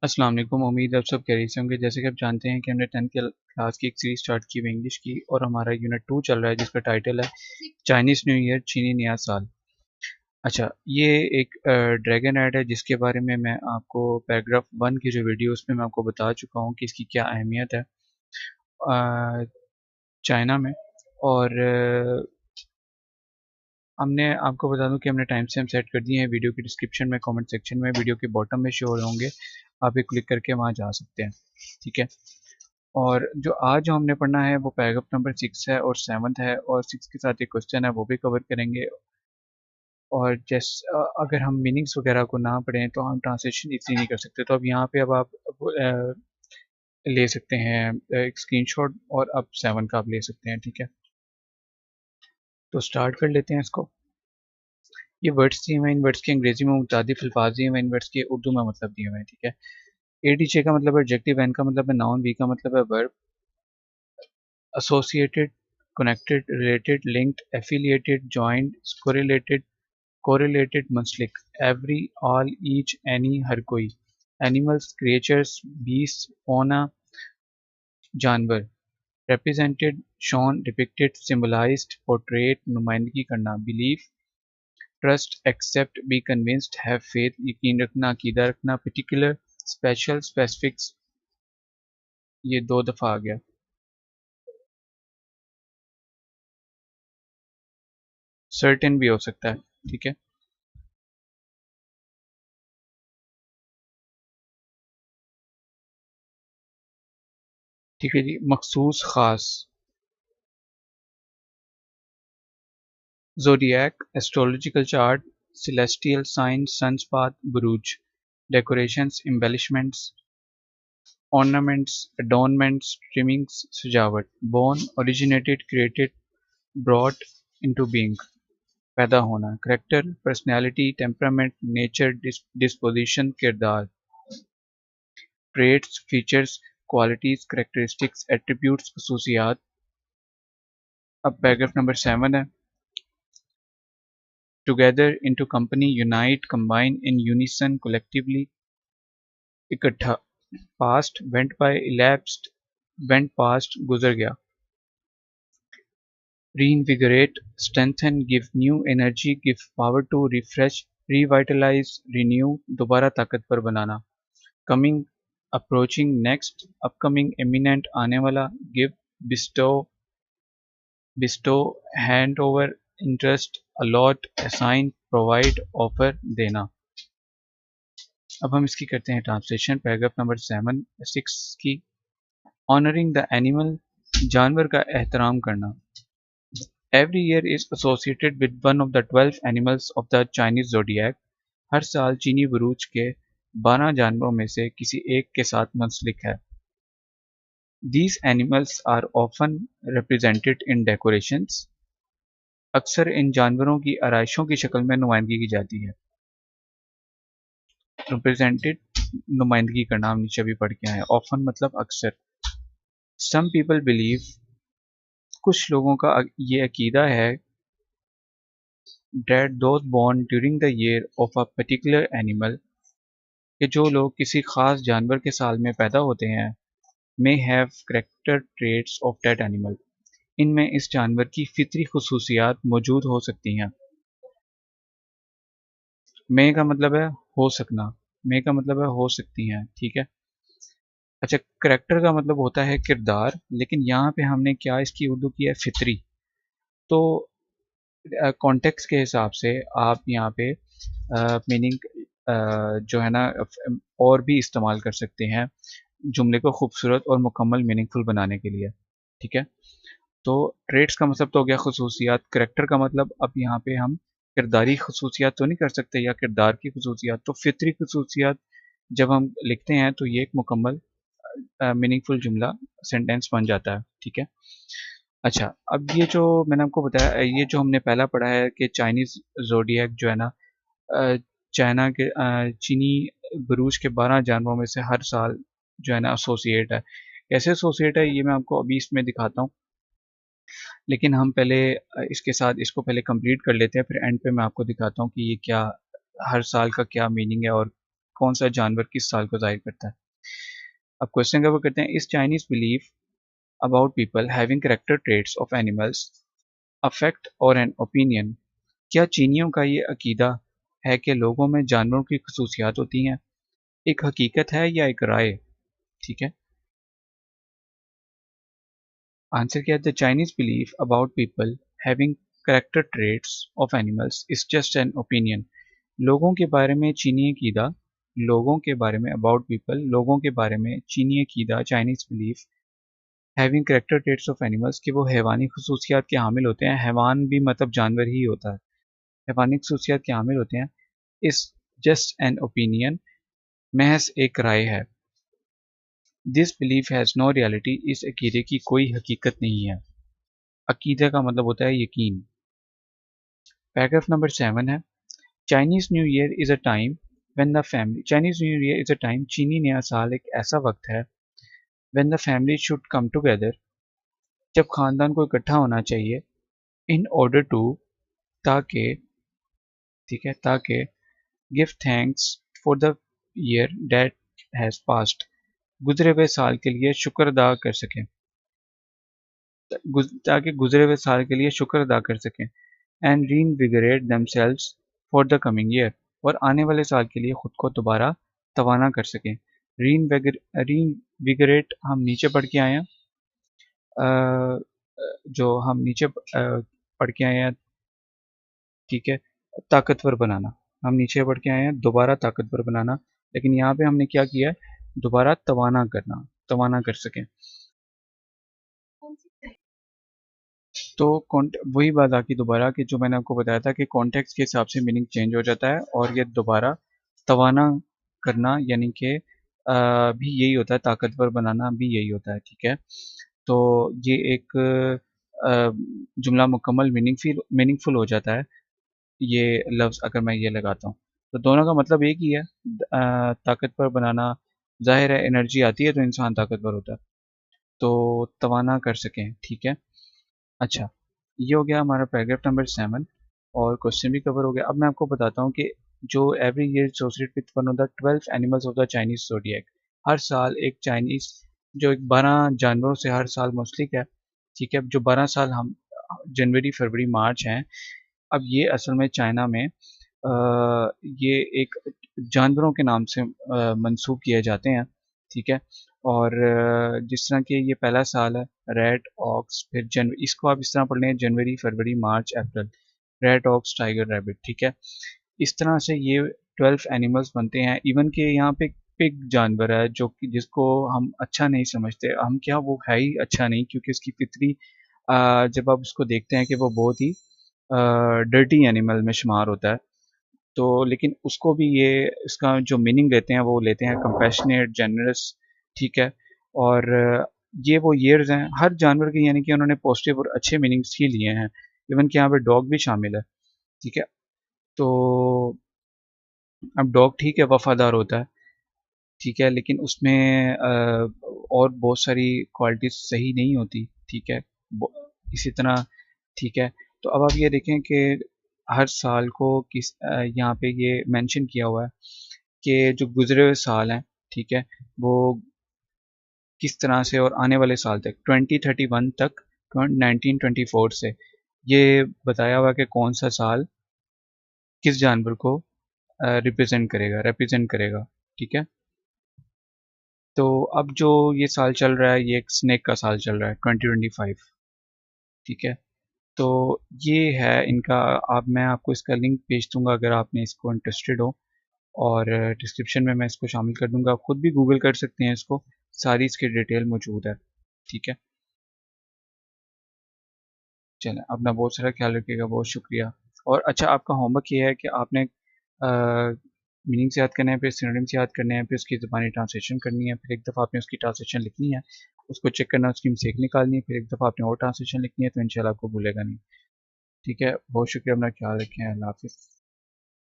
अस्सलाम वालेकुम। उम्मीद है आप सब खैरियत से होंगे। जैसे कि आप जानते हैं कि हमने 10th क्लास की एक सीरीज स्टार्ट की हुई इंग्लिश की और हमारा यूनिट 2 चल रहा है जिसका टाइटल है चाइनीज़ न्यू ईयर चीनी नया साल। अच्छा, ये एक ड्रैगन ऐड है जिसके बारे में मैं आपको पैराग्राफ 1 की जो वीडियो उसमें मैं आपको बता चुका हूँ कि इसकी क्या अहमियत है चाइना में। और हमने आपको बता दूं कि हमने टाइम स्टैम्प सेट कर दिए हैं वीडियो की डिस्क्रिप्शन में, कमेंट सेक्शन में, वीडियो के बॉटम में शो हो रहे होंगे। आप ये क्लिक करके वहाँ जा सकते हैं। ठीक है। और जो आज जो हमने पढ़ना है वो पैराग्राफ नंबर 6 है और 7th है, और 6 के साथ एक क्वेश्चन है वो भी कवर करेंगे। और अगर हम मीनिंग्स वगैरह को ना पढ़ें तो हम ट्रांसलेशन इजीली नहीं कर सकते। तो अब यहाँ पे अब आप ले सकते हैं एक स्क्रीनशॉट, और अब 7 का आप ले सकते हैं। ठीक है, तो स्टार्ट कर लेते हैं इसको। ये वर्ड्स दिए हुए हैं, इन वर्ड्स के अंग्रेजी में मुतादिफ अल्फाज दिए हुए हैं, इन वर्ड्स के उर्दू में मतलब दिए हुए हैं। ठीक है। ए डी जे का मतलब है एडजेक्टिव, एन का मतलब है नाउन, वी का मतलब है verb, associated, connected, related, linked, affiliated, joined, correlated, मुंसलिक, every, all, each, any, हर कोई, animals, creatures, beasts, fauna, जानवर, represented, shown, depicted, symbolized, portrayed, नुमाइंदगी करना, belief, trust, accept, be convinced, have faith, यकीन रखना, अकीदा रखना, particular, special, specific, ये 2 दफ़ा आ गया। सर्टेन भी हो सकता है। ठीक है। ठीक है जी, मखसूस, खास, zodiac, astrological chart, celestial signs, sunspot, buruj, decorations, embellishments, ornaments, adornments, trimmings, सजावट, born, originated, created, brought into being, पैदा होना, character, personality, temperament, nature, disposition, किरदार, traits, features, qualities, characteristics, attributes, खसूसियात। अब पैराग्राफ नंबर 7 है। Together, into company, unite, combine, in unison, collectively, इकट्ठा, past, went by, elapsed, went past, गुजर गया, reinvigorate, strengthen, give new energy, give power to, refresh, revitalize, renew, दोबारा ताकतवर बनाना, coming, approaching, next, upcoming, imminent, आने वाला, give, bestow, hand over, interest, allot, assign, provide, offer, देना। अब हम इसकी करते हैं ट्रांसलेशन। पैराग्राफ नंबर 6 की। ऑनरिंग द एनिमल, जानवर का एहतराम करना। Every year is associated with one of the 12 animals of the Chinese zodiac. हर साल चीनी बुरूज के 12 जानवरों में से किसी एक के साथ मुंसलिक है। These animals are often represented in decorations. अक्सर इन जानवरों की आराइशों की शक्ल में नुमाइंदगी की जाती है। रिप्रेजेंटेड, नुमाइंदगी का नाम नीचे भी पढ़ के आए। ऑफन मतलब अक्सर। सम पीपल बिलीव, कुछ लोगों का ये अकीदा है, that those born during the year of a particular animal, कि जो लोग किसी खास जानवर के साल में पैदा होते हैं, may have character traits of that animal, इनमें इस जानवर की फितरी खुसूसियात मौजूद हो सकती हैं। may का मतलब है हो सकना, may का मतलब है हो सकती हैं। ठीक है। अच्छा, करेक्टर का मतलब होता है किरदार, लेकिन यहाँ पे हमने क्या इसकी उर्दू की है, फितरी। तो कॉन्टेक्स्ट के हिसाब से आप यहाँ पे मीनिंग जो है ना और भी इस्तेमाल कर सकते हैं जुमले को खूबसूरत और मुकम्मल मीनिंगफुल बनाने के लिए। ठीक है। तो ट्रेड्स का मतलब तो हो गया खसूसियात। करेक्टर का मतलब अब यहाँ पे हम किरदारी खसूसियात तो नहीं कर सकते या किरदार की खसूसियात, तो फितरी खसूसियात जब हम लिखते हैं तो ये एक मुकम्मल मीनिंगफुल जुमला, सेंटेंस बन जाता है। ठीक है। अच्छा, अब ये जो मैंने आपको बताया, ये जो हमने पहला पढ़ा है कि चाइनीज़ ज़ोडिएक जो है ना, अ, चाइना के चीनी बुरूज के 12 जानवरों में से हर साल जो है ना एसोसिएट है। कैसे एसोसिएट है ये मैं आपको अभी इसमें दिखाता हूँ, लेकिन हम पहले इसके साथ इसको पहले कंप्लीट कर लेते हैं, फिर एंड पे मैं आपको दिखाता हूँ कि ये क्या, हर साल का क्या मीनिंग है और कौन सा जानवर किस साल को जाहिर करता है। अब क्वेश्चन का वो करते हैं, इस Chinese belief about people having character traits of animals affect और एन ओपिनियन, क्या चीनियों का ये अकीदा है कि लोगों में जानवरों की खसूसियात होती हैं, एक हकीकत है या एक राय। ठीक है, आंसर क्या है, the Chinese belief about people having character traits of animals is just an opinion. लोगों के बारे में चीनी अकीदा, लोगों के बारे में अबाउट पीपल, लोगों के बारे में चीनी अकीदा, Chinese belief having character traits of animals कि वो हैवानी खसूसियात के हामिल होते हैं, हैवान भी मतलब जानवर ही होता है, हैवानी खसूसियात के हामिल होते हैं, इस जस्ट एन ओपिनियन महज एक राय है। This belief has no reality, इस अकीदे की कोई हकीकत नहीं है। अकीदे का मतलब होता है यकीन। पैराग्राफ नंबर 7 है, Chinese new year is a time when the family, Chinese new year is a time, चीनी नया साल एक ऐसा वक्त है, when the family should come together, जब खानदान को इकट्ठा होना चाहिए, इन ऑर्डर टू, ताकि, ठीक है, ताकि give thanks for the year that has past, गुजरे हुए साल के लिए शुक्र अदा कर सकें, ताकि गुजरे हुए साल के लिए शुक्र अदा कर सकें, and reinvigorate themselves for the coming year, और आने वाले साल के लिए खुद को दोबारा तवाना कर सकें। रीइनविगरेट हम नीचे पढ़ के आए हैं, जो हम नीचे पढ़ के आए हैं, ठीक है, ताकतवर बनाना, हम नीचे पढ़ के आए हैं दोबारा ताकतवर बनाना, लेकिन यहाँ पे हमने क्या किया है, दोबारा तवाना करना, तवाना कर सकें। तो वही बात आकी दोबारा कि जो मैंने आपको बताया था कि कॉन्टेक्स्ट के हिसाब से मीनिंग चेंज हो जाता है, और ये दोबारा तवाना करना यानी कि भी यही होता है, ताकतवर बनाना भी यही होता है। ठीक है, तो ये एक जुमला मुकम्मल मीनिंगफुल हो जाता है ये लफ्ज़ अगर मैं ये लगाता हूँ, तो दोनों का मतलब एक ही है, ताकतवर बनाना। जाहिर है एनर्जी आती है तो इंसान ताकतवर होता है, तो तवाना कर सकें। ठीक है, अच्छा, ये हो गया हमारा पैराग्राफ नंबर 7, और क्वेश्चन भी कवर हो गया। अब मैं आपको बताता हूँ कि जो every year associate with one of the 12 animals of the Chinese zodiac, हर साल एक चाइनीज, जो एक 12 जानवरों से हर साल मुंसलिक है। ठीक है, जो 12 साल हम जनवरी फरवरी मार्च हैं, अब ये असल में चाइना में ये एक जानवरों के नाम से मंसूब किए जाते हैं। ठीक है, और जिस तरह के ये पहला साल है, रेड ऑक्स, फिर जनवरी, इसको आप इस तरह पढ़ लें, जनवरी फरवरी मार्च अप्रैल, रेड ऑक्स टाइगर रैबिट। ठीक है, इस तरह से ये 12 एनिमल्स बनते हैं। इवन के यहाँ पे पिग जानवर है जो कि जिसको हम अच्छा नहीं समझते, हम क्या, वो है ही अच्छा नहीं, क्योंकि उसकी फितरी जब आप उसको देखते हैं कि वो बहुत ही डर्टी एनिमल में शुमार होता है, तो लेकिन उसको भी ये, इसका जो मीनिंग लेते हैं वो लेते हैं कंपैशनेट, जेनरस। ठीक है, और ये वो ईयर्स हैं हर जानवर के, यानी कि उन्होंने पॉजिटिव और अच्छे मीनिंग्स ही लिए हैं। इवन कि यहाँ पे डॉग भी शामिल है। ठीक है, तो अब डॉग ठीक है वफादार होता है, ठीक है, लेकिन उसमें और बहुत सारी क्वालिटीज सही नहीं होती। ठीक है, इसी तरह, ठीक है, तो अब आप ये देखें कि हर साल को किस यहाँ पे ये मेंशन किया हुआ है कि जो गुजरे हुए साल हैं, ठीक है, वो किस तरह से, और आने वाले साल तक 2031 तक, 1924 से, ये बताया हुआ कि कौन सा साल किस जानवर को रिप्रेजेंट करेगा। ठीक है, तो अब जो ये साल चल रहा है, ये एक स्नेक का साल चल रहा है, 2025। ठीक है, तो ये है इनका। आप, मैं आपको इसका लिंक भेज दूंगा अगर आपने इसको इंटरेस्टेड हो, और डिस्क्रिप्शन में मैं इसको शामिल कर दूंगा, आप खुद भी गूगल कर सकते हैं इसको, सारी इसकी डिटेल मौजूद है। ठीक है, चलें, अपना बहुत सारा ख्याल रखिएगा, बहुत शुक्रिया। और अच्छा, आपका होमवर्क ये है कि आपने मीनिंग्स याद करने हैं, फिर सिनोनिम्स याद करने हैं, फिर उसकी ज़बानी ट्रांसलेशन करनी है, फिर एक दफ़ा आपने उसकी ट्रांसलेशन लिखनी है, उसको चेक करना, उसकी मिस्टेक निकालनी है, फिर एक दफ़ा आपने और ट्रांसलेशन लिखनी है, तो इंशाल्लाह आपको भूलेगा नहीं। ठीक है, बहुत शुक्रिया, अपना ख्याल रखें, अल्लाह हाफिज़।